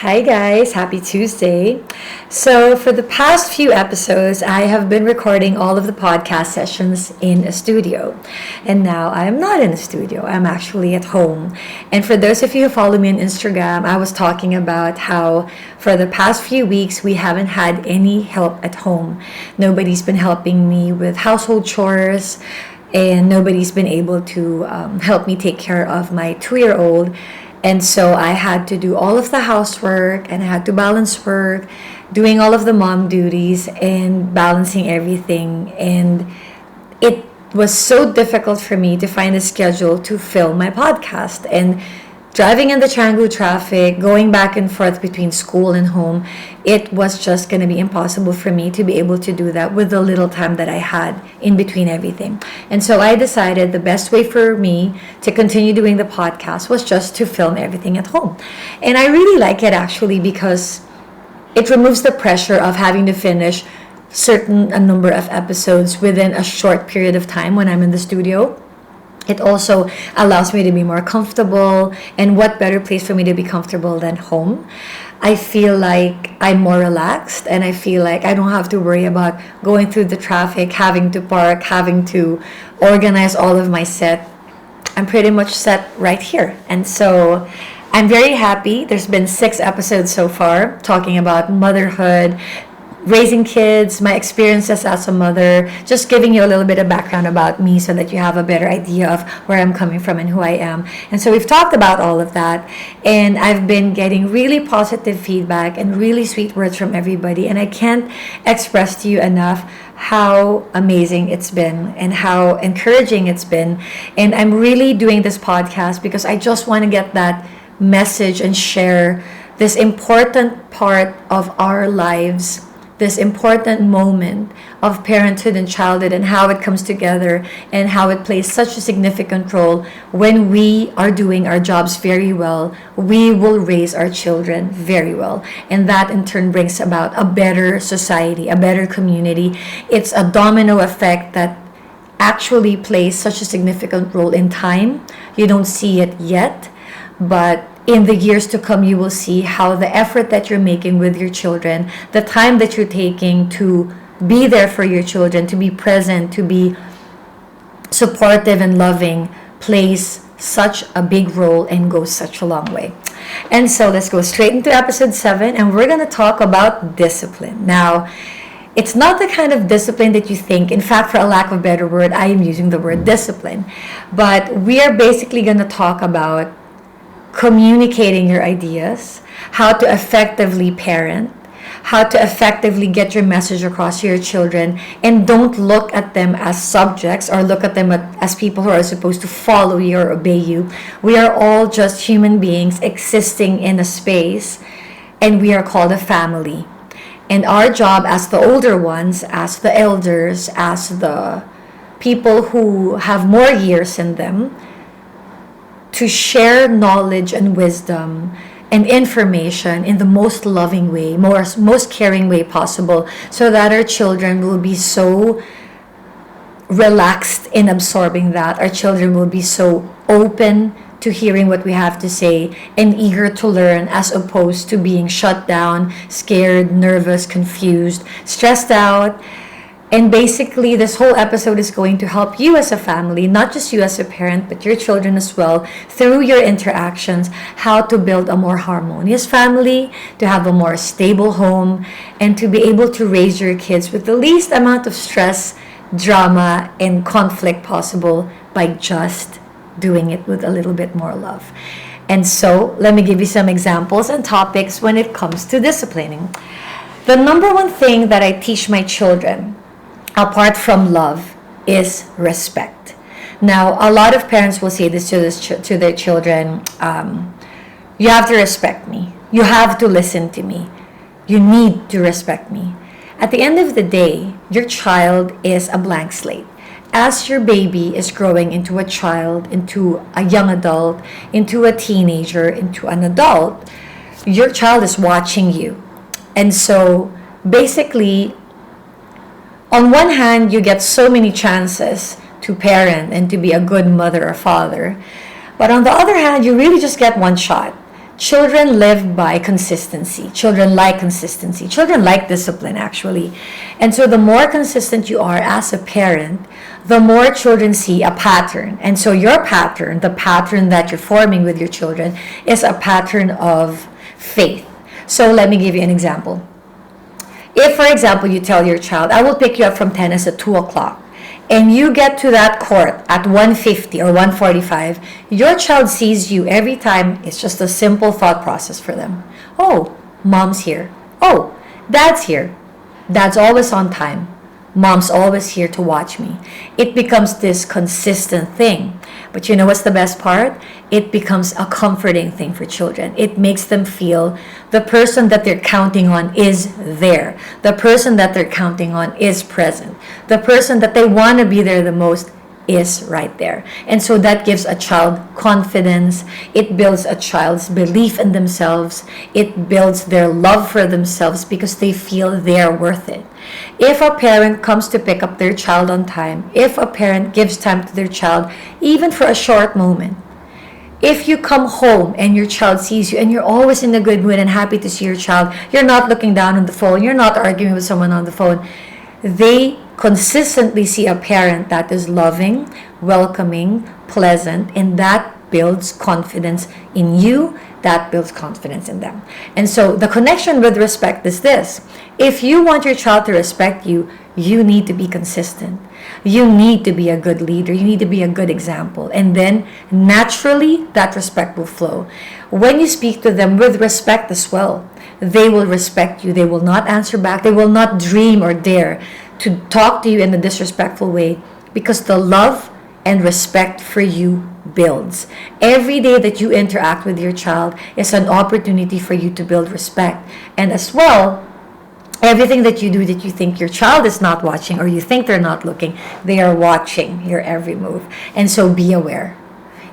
Hi guys, happy Tuesday. So, for the past few episodes, I have been recording all of the podcast sessions in a studio. And now I am not in a studio, I'm actually at home. And for those of you who follow me on Instagram, I was talking about how for the past few weeks we haven't had any help at home. Nobody's been helping me with household chores, and nobody's been able to help me take care of my 2-year-old. And so I had to do all of the housework and I had to balance work, doing all of the mom duties and balancing everything. And it was so difficult for me to find a schedule to film my podcast. And driving in the Canggu traffic, going back and forth between school and home, it was just going to be impossible for me to be able to do that with the little time that I had in between everything. And so I decided the best way for me to continue doing the podcast was just to film everything at home. And I really like it actually because it removes the pressure of having to finish a number of episodes within a short period of time when I'm in the studio. It also allows me to be more comfortable, and what better place for me to be comfortable than home? I feel like I'm more relaxed, and I feel like I don't have to worry about going through the traffic, having to park, having to organize all of my set. I'm pretty much set right here. And so I'm very happy. There's been 6 episodes so far talking about motherhood, raising kids, my experiences as a mother, just giving you a little bit of background about me so that you have a better idea of where I'm coming from and who I am. And so we've talked about all of that, and I've been getting really positive feedback and really sweet words from everybody, and I can't express to you enough how amazing it's been and how encouraging it's been. And I'm really doing this podcast because I just want to get that message and share this important part of our lives, this important moment of parenthood and childhood, and how it comes together and how it plays such a significant role. When we are doing our jobs very well, we will raise our children very well, and that in turn brings about a better society, a better community. It's a domino effect that actually plays such a significant role in time. You don't see it yet, but in the years to come, you will see how the effort that you're making with your children, the time that you're taking to be there for your children, to be present, to be supportive and loving, plays such a big role and goes such a long way. And so let's go straight into episode 7, and we're going to talk about discipline. Now, it's not the kind of discipline that you think. In fact, for a lack of a better word, I am using the word discipline. But we are basically going to talk about communicating your ideas, how to effectively parent, how to effectively get your message across to your children, and don't look at them as subjects or look at them as people who are supposed to follow you or obey you. We are all just human beings existing in a space, and we are called a family. And our job as the older ones, as the elders, as the people who have more years in them, to share knowledge and wisdom and information in the most loving way, most caring way possible, so that our children will be so relaxed in absorbing that. Our children will be so open to hearing what we have to say and eager to learn, as opposed to being shut down, scared, nervous, confused, stressed out. And basically, this whole episode is going to help you as a family, not just you as a parent, but your children as well, through your interactions, how to build a more harmonious family, to have a more stable home, and to be able to raise your kids with the least amount of stress, drama, and conflict possible by just doing it with a little bit more love. And so, let me give you some examples and topics when it comes to disciplining. The number one thing that I teach my children, apart from love, is respect. Now, a lot of parents will say this to their children: you have to respect me. You have to listen to me. You need to respect me. At the end of the day, your child is a blank slate. As your baby is growing into a child, into a young adult, into a teenager, into an adult, your child is watching you. And so, basically, on one hand, you get so many chances to parent and to be a good mother or father. But on the other hand, you really just get one shot children live by consistency. Children like consistency. Children like discipline, actually. And so the more consistent you are as a parent, the more children see a pattern. And so your pattern, the pattern that you're forming with your children, is a pattern of faith. So let me give you an example. If, for example, you tell your child, I will pick you up from tennis at 2 o'clock, and you get to that court at 1:50 or 1:45, your child sees you every time. It's just a simple thought process for them. Oh, mom's here. Oh, dad's here. Dad's always on time. Mom's always here to watch me. It becomes this consistent thing. But you know what's the best part? It becomes a comforting thing for children. It makes them feel the person that they're counting on is there. The person that they're counting on is present. The person that they want to be there the most is right there. And so that gives a child confidence. It builds a child's belief in themselves. It builds their love for themselves because they feel they're worth it. If a parent comes to pick up their child on time, if a parent gives time to their child, even for a short moment, if you come home and your child sees you and you're always in a good mood and happy to see your child, you're not looking down on the phone, you're not arguing with someone on the phone, they consistently see a parent that is loving, welcoming, pleasant, and that builds confidence in you, that builds confidence in them. And so the connection with respect is this. If you want your child to respect you, you need to be consistent. You need to be a good leader. You need to be a good example. And then naturally, that respect will flow. When you speak to them with respect as well, they will respect you. They will not answer back. They will not dream or dare to talk to you in a disrespectful way, because the love and respect for you builds. Every day that you interact with your child is an opportunity for you to build respect. And as well, everything that you do that you think your child is not watching or you think they're not looking, they are watching your every move. And so be aware.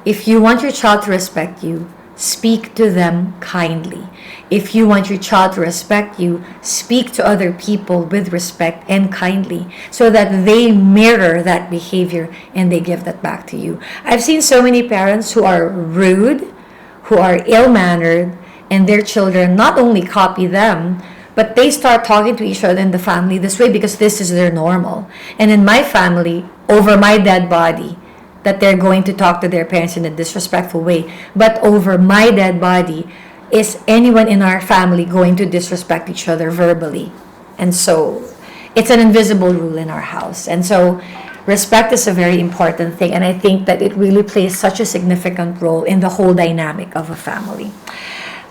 If you want your child to respect you, speak to them kindly. If you want your child to respect you, speak to other people with respect and kindly so that they mirror that behavior and they give that back to you. I've seen so many parents who are rude, who are ill-mannered, and their children not only copy them, but they start talking to each other in the family this way because this is their normal. And in my family, over my dead body, that they're going to talk to their parents in a disrespectful way. But over my dead body, is anyone in our family going to disrespect each other verbally? And so it's an invisible rule in our house. And so respect is a very important thing. And I think that it really plays such a significant role in the whole dynamic of a family.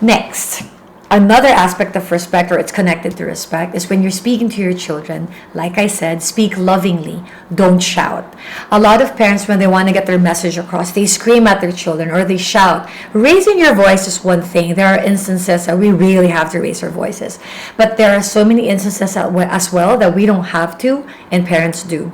Next, another aspect of respect, or it's connected to respect, is when you're speaking to your children, like I said, speak lovingly, don't shout. A lot of parents, when they want to get their message across, they scream at their children or they shout. Raising your voice is one thing. There are instances that we really have to raise our voices. But there are so many instances as well that we don't have to, and parents do.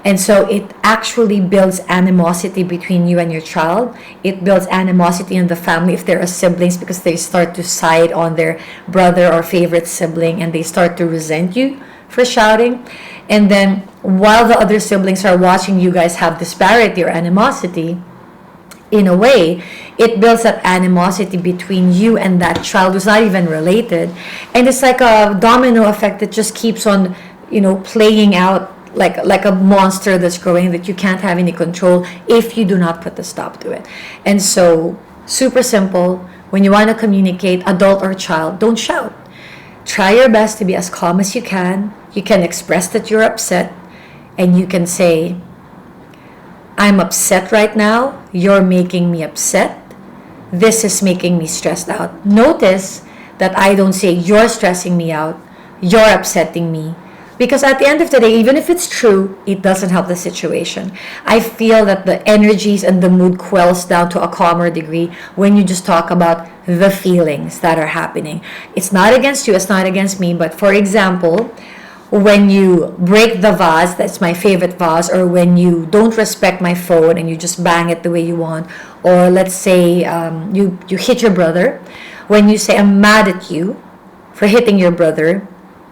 And so it actually builds animosity between you and your child. It builds animosity in the family if there are siblings, because they start to side on their brother or favorite sibling and they start to resent you for shouting. And then while the other siblings are watching you guys have disparity or animosity, in a way, it builds that animosity between you and that child who's not even related. And it's like a domino effect that just keeps on, playing out like a monster that's growing that you can't have any control if you do not put a stop to it. And so, super simple, when you want to communicate, adult or child, don't shout. Try your best to be as calm as you can. You can express that you're upset, and you can say, I'm upset right now. You're making me upset. This is making me stressed out. Notice that I don't say you're stressing me out, you're upsetting me. Because at the end of the day, even if it's true, it doesn't help the situation. I feel that the energies and the mood quells down to a calmer degree when you just talk about the feelings that are happening. It's not against you, it's not against me, but for example, when you break the vase, that's my favorite vase, or when you don't respect my phone and you just bang it the way you want, or let's say you hit your brother, when you say, I'm mad at you for hitting your brother,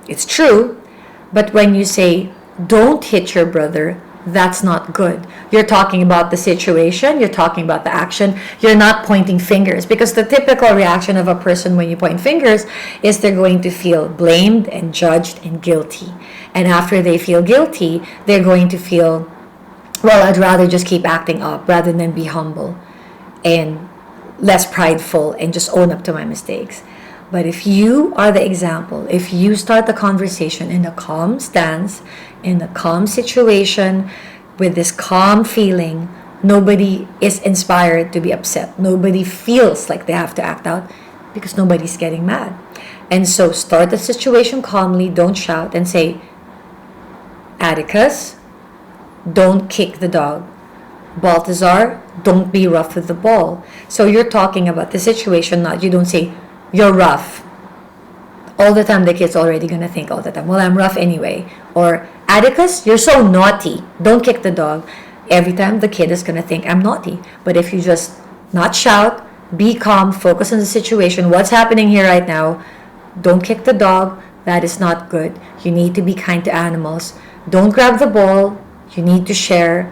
it's true. But when you say, don't hit your brother, that's not good. You're talking about the situation, you're talking about the action, you're not pointing fingers, because the typical reaction of a person when you point fingers is they're going to feel blamed and judged and guilty. And after they feel guilty, they're going to feel, well, I'd rather just keep acting up rather than be humble and less prideful and just own up to my mistakes. But if you are the example, if you start the conversation in a calm stance, in a calm situation, with this calm feeling, nobody is inspired to be upset. Nobody feels like they have to act out because nobody's getting mad. And so start the situation calmly, don't shout, and say, Atticus, don't kick the dog. Balthazar, don't be rough with the ball. So you're talking about the situation, not, you don't say, you're rough. All the time, the kid's already going to think all the time, well, I'm rough anyway. Or, Atticus, you're so naughty. Don't kick the dog. Every time, the kid is going to think, I'm naughty. But if you just not shout, be calm, focus on the situation, what's happening here right now, don't kick the dog, that is not good. You need to be kind to animals. Don't grab the ball. You need to share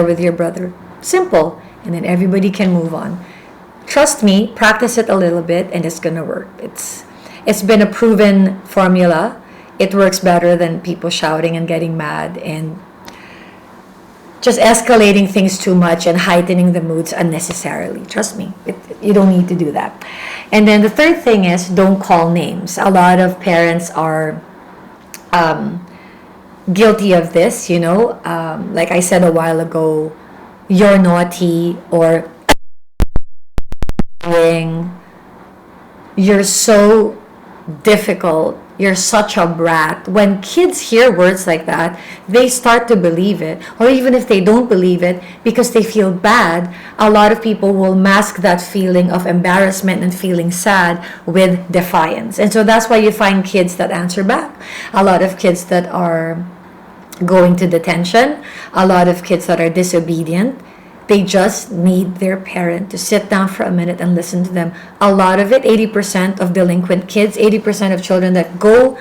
with your brother. Simple. And then everybody can move on. Trust me, practice it a little bit and it's gonna work. It's been a proven formula. It works better than people shouting and getting mad and just escalating things too much and heightening the moods unnecessarily. Trust me, you don't need to do that. And then the third thing is, don't call names. A lot of parents are guilty of this, like I said a while ago, you're naughty, or you're so difficult, you're such a brat. When kids hear words like that, they start to believe it. Or even if they don't believe it, because they feel bad, a lot of people will mask that feeling of embarrassment and feeling sad with defiance. And so that's why you find kids that answer back. A lot of kids that are going to detention, a lot of kids that are disobedient. They just need their parent to sit down for a minute and listen to them. A lot of it, 80% of delinquent kids, 80% of children that go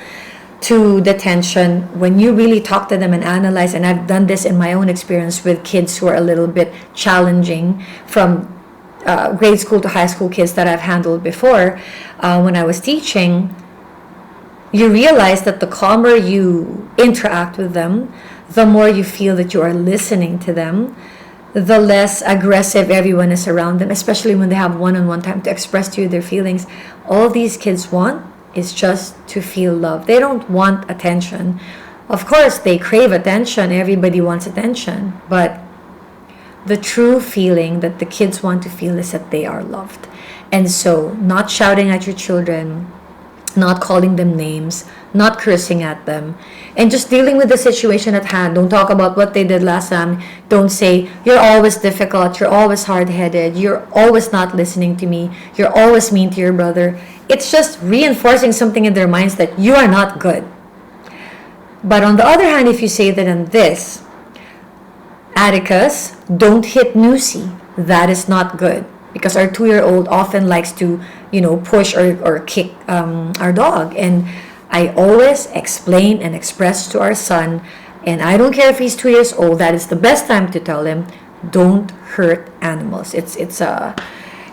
to detention, when you really talk to them and analyze, and I've done this in my own experience with kids who are a little bit challenging, from grade school to high school kids that I've handled before, when I was teaching, you realize that the calmer you interact with them, the more you feel that you are listening to them, the less aggressive everyone is around them, especially when they have one-on-one time to express to you their feelings. All these kids want is just to feel love. They don't want attention. Of course, they crave attention. Everybody wants attention. But the true feeling that the kids want to feel is that they are loved. And so, not shouting at your children, not calling them names, not cursing at them, and just dealing with the situation at hand. Don't talk about what they did last time. Don't say, you're always difficult, you're always hard-headed, you're always not listening to me, you're always mean to your brother. It's just reinforcing something in their minds that you are not good. But on the other hand, if you say that in this, Atticus, don't hit Nusi, that is not good. Because our 2-year-old often likes to, push or kick our dog. And I always explain and express to our son, and I don't care if he's 2 years old, that is the best time to tell him, don't hurt animals. It's a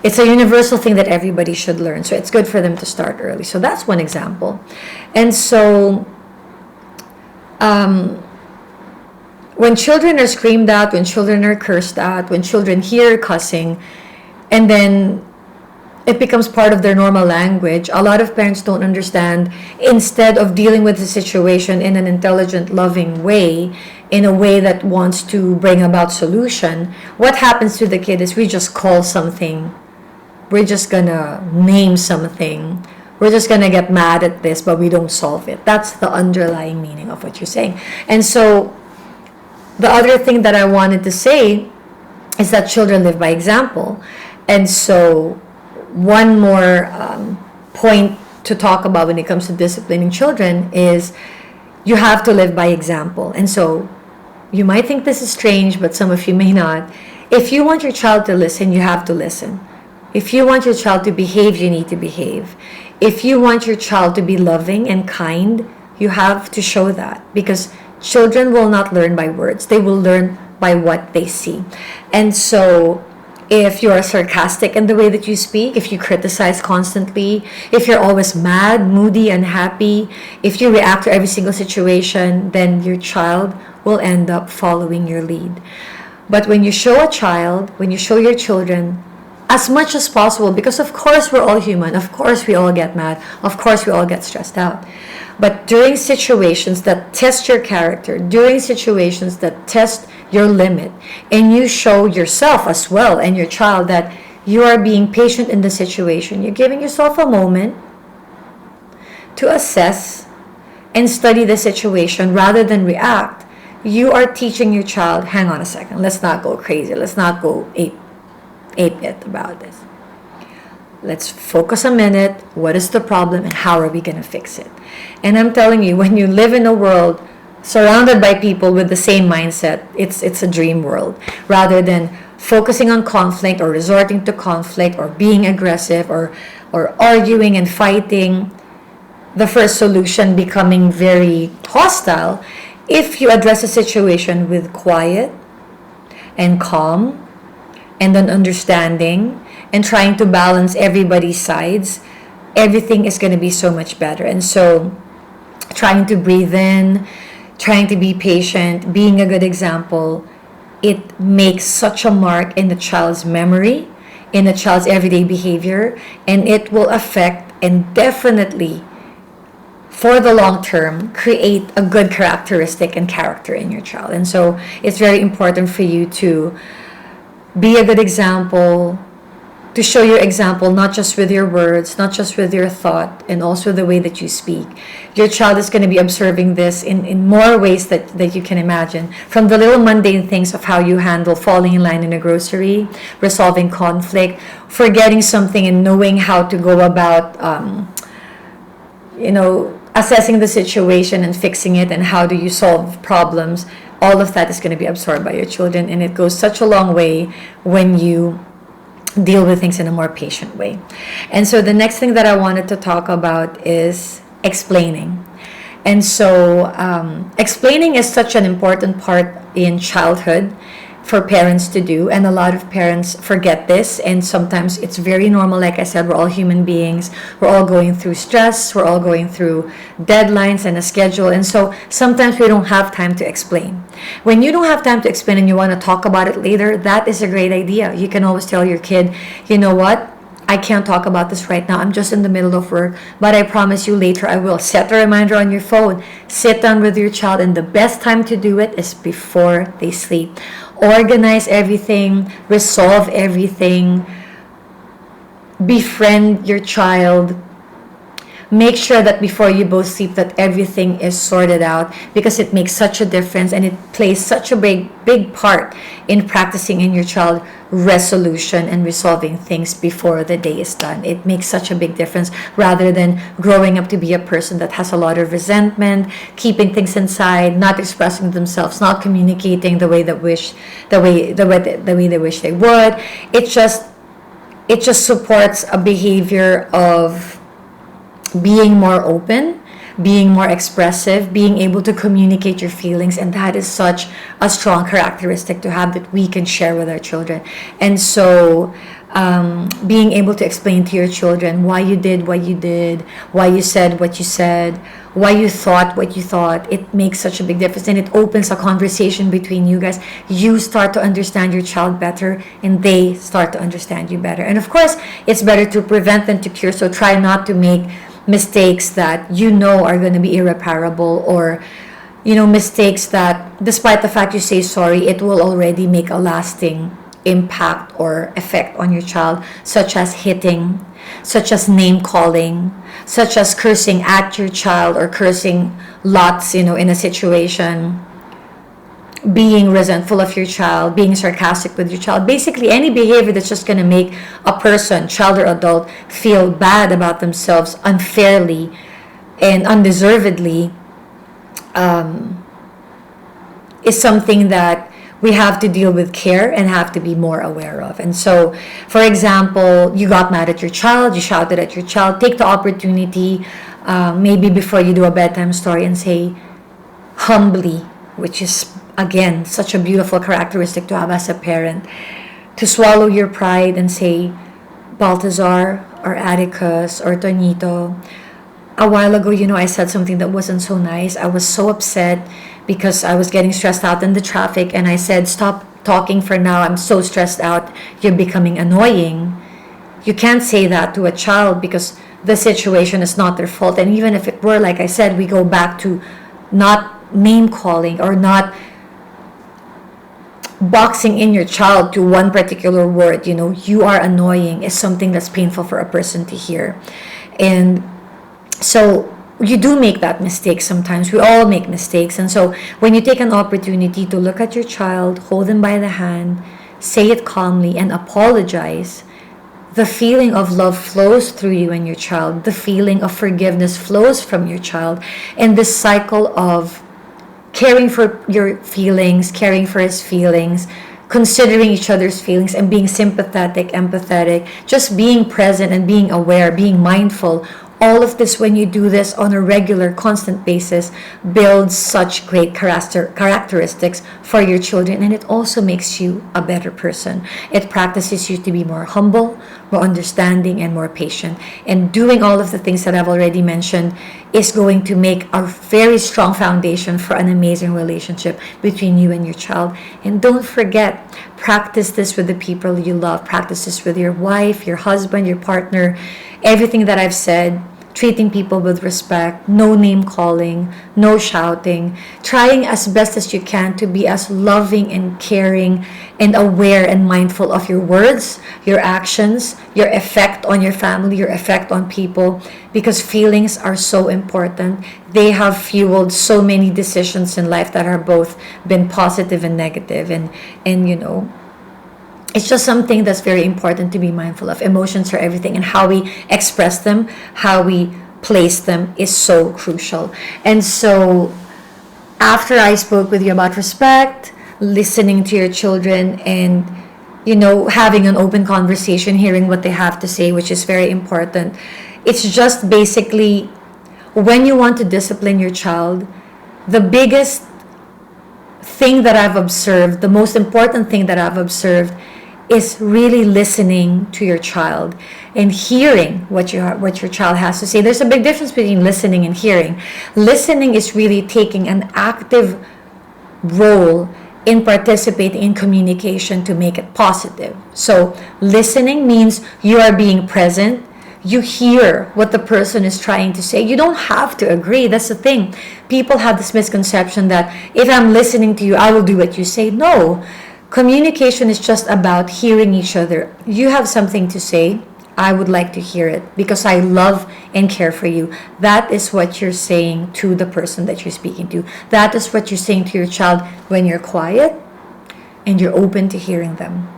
universal thing that everybody should learn. So it's good for them to start early. So that's one example. And so when children are screamed at, when children are cursed at, when children hear cussing, and then it becomes part of their normal language, a lot of parents don't understand. Instead of dealing with the situation in an intelligent, loving way, in a way that wants to bring about solution, what happens to the kid is we just call something, we're just gonna name something, we're just gonna get mad at this, but we don't solve it. That's the underlying meaning of what you're saying. And so the other thing that I wanted to say is that children live by example. And so one more point to talk about when it comes to disciplining children is you have to live by example. And so you might think this is strange, but some of you may not. If you want your child to listen, you have to listen. If you want your child to behave, you need to behave. If you want your child to be loving and kind, you have to show that, because Children will not learn by words, they will learn by what they see. And so if you're sarcastic in the way that you speak, if you criticize constantly, if you're always mad, moody, unhappy, if you react to every single situation, then your child will end up following your lead. But when you show a child, when you show your children, as much as possible, because of course we're all human, of course we all get mad, of course we all get stressed out. But during situations that test your character, during situations that test your limit, and you show yourself as well and your child that you are being patient in the situation, you're giving yourself a moment to assess and study the situation rather than react, you are teaching your child, hang on a second, let's not go crazy, let's not go ape it about this. Let's focus a minute. What is the problem and how are we going to fix it? And I'm telling you, when you live in a world surrounded by people with the same mindset, it's a dream world. Rather than focusing on conflict or resorting to conflict or being aggressive or arguing and fighting, the first solution becoming very hostile, if you address a situation with quiet and calm and an understanding and trying to balance everybody's sides, everything is going to be so much better. And so trying to breathe in, trying to be patient, being a good example, it makes such a mark in the child's memory, in the child's everyday behavior, and it will affect and definitely, for the long term, create a good characteristic and character in your child. And so it's very important for you to be a good example, to show your example, not just with your words, not just with your thought, and also the way that you speak. Your child is going to be observing this in more ways that you can imagine. From the little mundane things of how you handle falling in line in a grocery, resolving conflict, forgetting something and knowing how to go about, assessing the situation and fixing it, and how do you solve problems. All of that is going to be absorbed by your children, and it goes such a long way when you deal with things in a more patient way. And so the next thing that I wanted to talk about is explaining. And so explaining is such an important part in childhood for parents to do, and a lot of parents forget this, and sometimes it's very normal. Like I said, we're all human beings, we're all going through stress, we're all going through deadlines and a schedule, and so sometimes we don't have time to explain. When you don't have time to explain and you want to talk about it later, that is a great idea. You can always tell your kid, you know what, I can't talk about this right now, I'm just in the middle of work, but I promise you later I will. Set a reminder on your phone, sit down with your child, and the best time to do it is before they sleep. Organize everything, resolve everything, befriend your child. Make sure that before you both sleep that everything is sorted out, because it makes such a difference and it plays such a big part in practicing in your child resolution and resolving things before the day is done. It makes such a big difference rather than growing up to be a person that has a lot of resentment, keeping things inside, not expressing themselves, not communicating the way they wish they would. It just supports a behavior of being more open, being more expressive, being able to communicate your feelings, and that is such a strong characteristic to have that we can share with our children. And so being able to explain to your children why you did what you did, why you said what you said, why you thought what you thought, it makes such a big difference, and it opens a conversation between you guys. You start to understand your child better, and they start to understand you better. And of course, it's better to prevent than to cure, so try not to make mistakes that you know are going to be irreparable, or mistakes that despite the fact you say sorry, it will already make a lasting impact or effect on your child, such as hitting, such as name calling, such as cursing at your child or cursing lots in a situation, being resentful of your child, being sarcastic with your child. Basically any behavior that's just going to make a person, child or adult, feel bad about themselves unfairly and undeservedly is something that we have to deal with care and have to be more aware of. And so, for example, you got mad at your child, you shouted at your child, take the opportunity, maybe before you do a bedtime story, and say humbly, which is, again, such a beautiful characteristic to have as a parent, to swallow your pride and say, Baltazar or Atticus or Tonito, a while ago, I said something that wasn't so nice. I was so upset because I was getting stressed out in the traffic, and I said, stop talking for now. I'm so stressed out. You're becoming annoying. You can't say that to a child because the situation is not their fault. And even if it were, like I said, we go back to not name calling or not boxing in your child to one particular word. You are annoying is something that's painful for a person to hear. And so you do make that mistake sometimes. We all make mistakes. And so when you take an opportunity to look at your child, hold them by the hand, say it calmly, and apologize, the feeling of love flows through you and your child. The feeling of forgiveness flows from your child. And this cycle of caring for your feelings, caring for his feelings, considering each other's feelings, and being sympathetic, empathetic, just being present and being aware, being mindful. All of this, when you do this on a regular, constant basis, builds such great characteristics for your children, and it also makes you a better person. It practices you to be more humble, more understanding, and more patient. And doing all of the things that I've already mentioned is going to make a very strong foundation for an amazing relationship between you and your child. And don't forget, practice this with the people you love. Practice this with your wife, your husband, your partner. Everything that I've said, treating people with respect, no name calling, no shouting, trying as best as you can to be as loving and caring and aware and mindful of your words, your actions, your effect on your family, your effect on people, because feelings are so important. They have fueled so many decisions in life that are both been positive and negative, and it's just something that's very important to be mindful of. Emotions are everything, and how we express them, how we place them is so crucial. And so after I spoke with you about respect, listening to your children, and having an open conversation, hearing what they have to say, which is very important, it's just basically, when you want to discipline your child, the biggest thing that I've observed, the most important thing that I've observed, is really listening to your child and hearing what your child has to say. There's a big difference between listening and hearing. Listening is really taking an active role in participating in communication to make it positive. So listening means you are being present. You hear what the person is trying to say. You don't have to agree. That's the thing. People have this misconception that if I'm listening to you, I will do what you say. No. Communication is just about hearing each other. You have something to say. I would like to hear it because I love and care for you. That is what you're saying to the person that you're speaking to. That is what you're saying to your child when you're quiet and you're open to hearing them.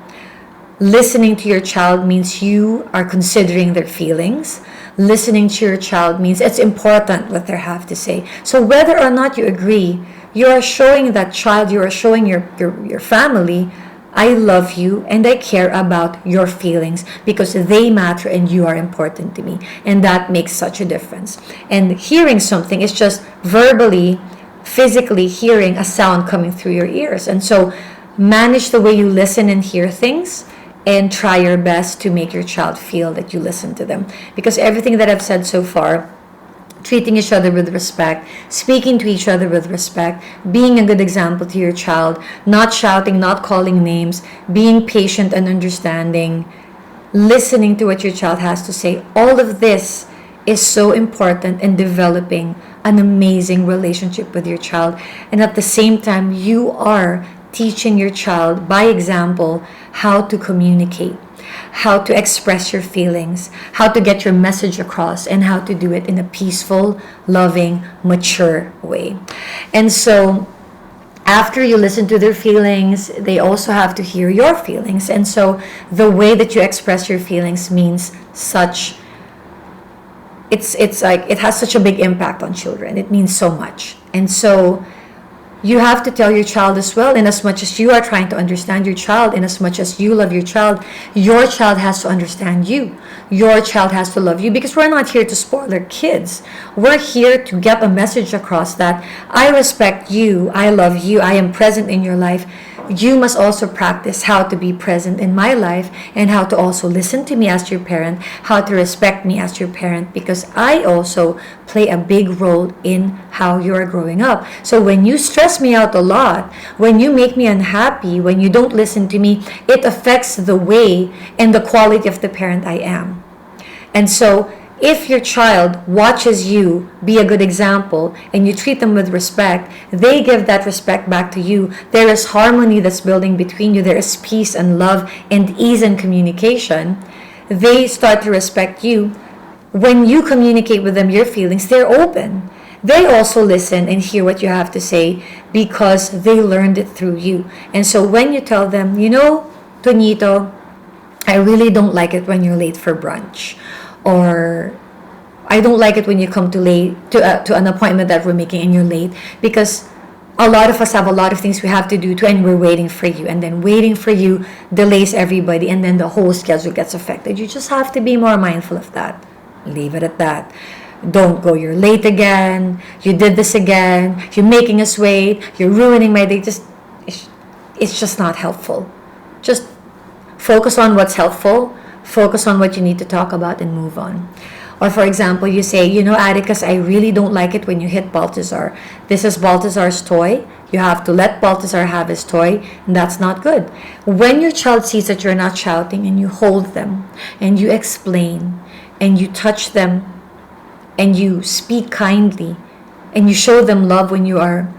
Listening to your child means you are considering their feelings. Listening to your child means it's important what they have to say. So whether or not you agree, you are showing that child, you are showing your family, I love you and I care about your feelings because they matter and you are important to me. And that makes such a difference. And hearing something is just verbally, physically hearing a sound coming through your ears. And so manage the way you listen and hear things, and try your best to make your child feel that you listen to them. Because everything that I've said so far, treating each other with respect, speaking to each other with respect, being a good example to your child, not shouting, not calling names, being patient and understanding, listening to what your child has to say, all of this is so important in developing an amazing relationship with your child. And at the same time, you are teaching your child by example how to communicate, how to express your feelings, how to get your message across, and how to do it in a peaceful, loving, mature way. And so after you listen to their feelings, they also have to hear your feelings. And so the way that you express your feelings means it's like it has such a big impact on children. It means so much. And so you have to tell your child as well, in as much as you are trying to understand your child, in as much as you love your child has to understand you. Your child has to love you, because we're not here to spoil our kids. We're here to get a message across that I respect you, I love you, I am present in your life. You must also practice how to be present in my life, and how to also listen to me as your parent, how to respect me as your parent, because I also play a big role in how you are growing up. So when you stress me out a lot, when you make me unhappy, when you don't listen to me, it affects the way and the quality of the parent I am. And so if your child watches you be a good example and you treat them with respect, they give that respect back to you. There is harmony that's building between you. There is peace and love and ease in communication. They start to respect you. When you communicate with them your feelings, they're open. They also listen and hear what you have to say, because they learned it through you. And so when you tell them, Tonito, I really don't like it when you're late for brunch, or I don't like it when you come to an appointment that we're making and you're late, because a lot of us have a lot of things we have to do and we're waiting for you, and then waiting for you delays everybody, and then the whole schedule gets affected. You just have to be more mindful of that. Leave it at that. Don't go, you're late again, you did this again, you're making us wait, you're ruining my day. It's just not helpful. Just focus on what's helpful, focus on what you need to talk about, and move on. Or for example, you say, Atticus, I really don't like it when you hit Baltazar. This is Baltazar's toy. You have to let Baltazar have his toy, and that's not good. When your child sees that you're not shouting, and you hold them, and you explain, and you touch them, and you speak kindly, and you show them love when you are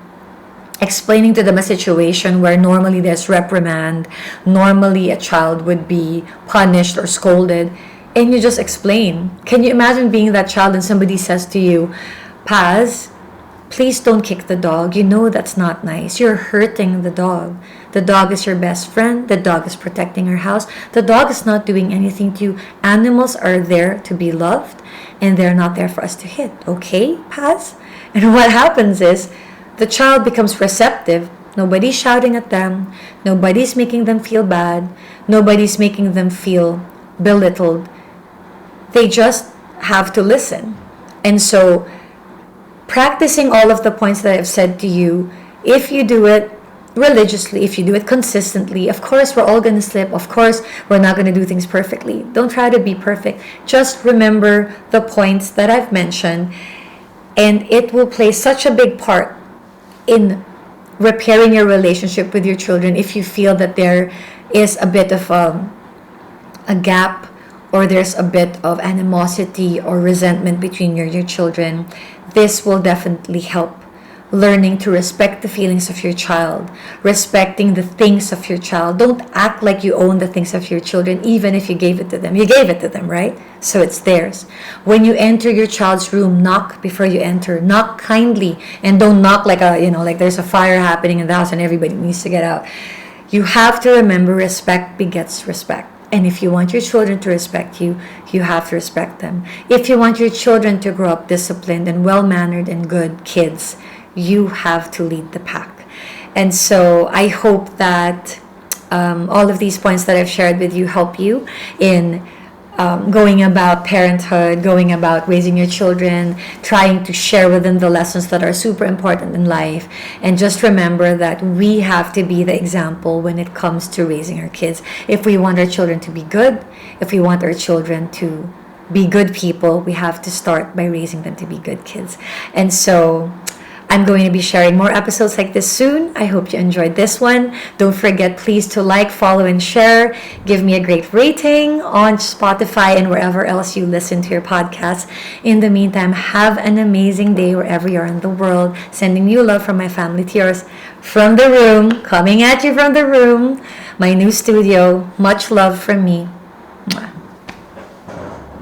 explaining to them a situation where normally there's reprimand, normally a child would be punished or scolded, and you just explain. Can you imagine being that child and somebody says to you, Paz, please don't kick the dog. That's not nice. You're hurting the dog. The dog is your best friend. The dog is protecting our house. The dog is not doing anything to you. Animals are there to be loved, and they're not there for us to hit. Okay, Paz? And what happens is, the child becomes receptive. Nobody's shouting at them. Nobody's making them feel bad. Nobody's making them feel belittled. They just have to listen. And so, practicing all of the points that I've said to you, if you do it religiously, if you do it consistently, of course we're all going to slip. Of course we're not going to do things perfectly. Don't try to be perfect. Just remember the points that I've mentioned, and it will play such a big part in repairing your relationship with your children. If you feel that there is a bit of a gap, or there's a bit of animosity or resentment between your children, this will definitely help learning to respect the feelings of your child, respecting the things of your child. Don't act like you own the things of your children, even if you gave it to them. You gave it to them, right? So it's theirs. When you enter your child's room, knock before you enter. Knock kindly, and don't knock like like there's a fire happening in the house and everybody needs to get out. You have to remember, respect begets respect. And if you want your children to respect you, you have to respect them. If you want your children to grow up disciplined and well-mannered and good kids, you have to lead the pack. And so I hope that all of these points that I've shared with you help you in going about parenthood, going about raising your children, trying to share with them the lessons that are super important in life. And just remember that we have to be the example when it comes to raising our kids. If we want our children to be good, if we want our children to be good people, we have to start by raising them to be good kids. And so I'm going to be sharing more episodes like this soon. I hope you enjoyed this one. Don't forget, please, to like, follow, and share. Give me a great rating on Spotify and wherever else you listen to your podcasts. In the meantime, have an amazing day wherever you are in the world. Sending you love from my family to yours. From the room, coming at you from the room, my new studio. Much love from me. Mwah.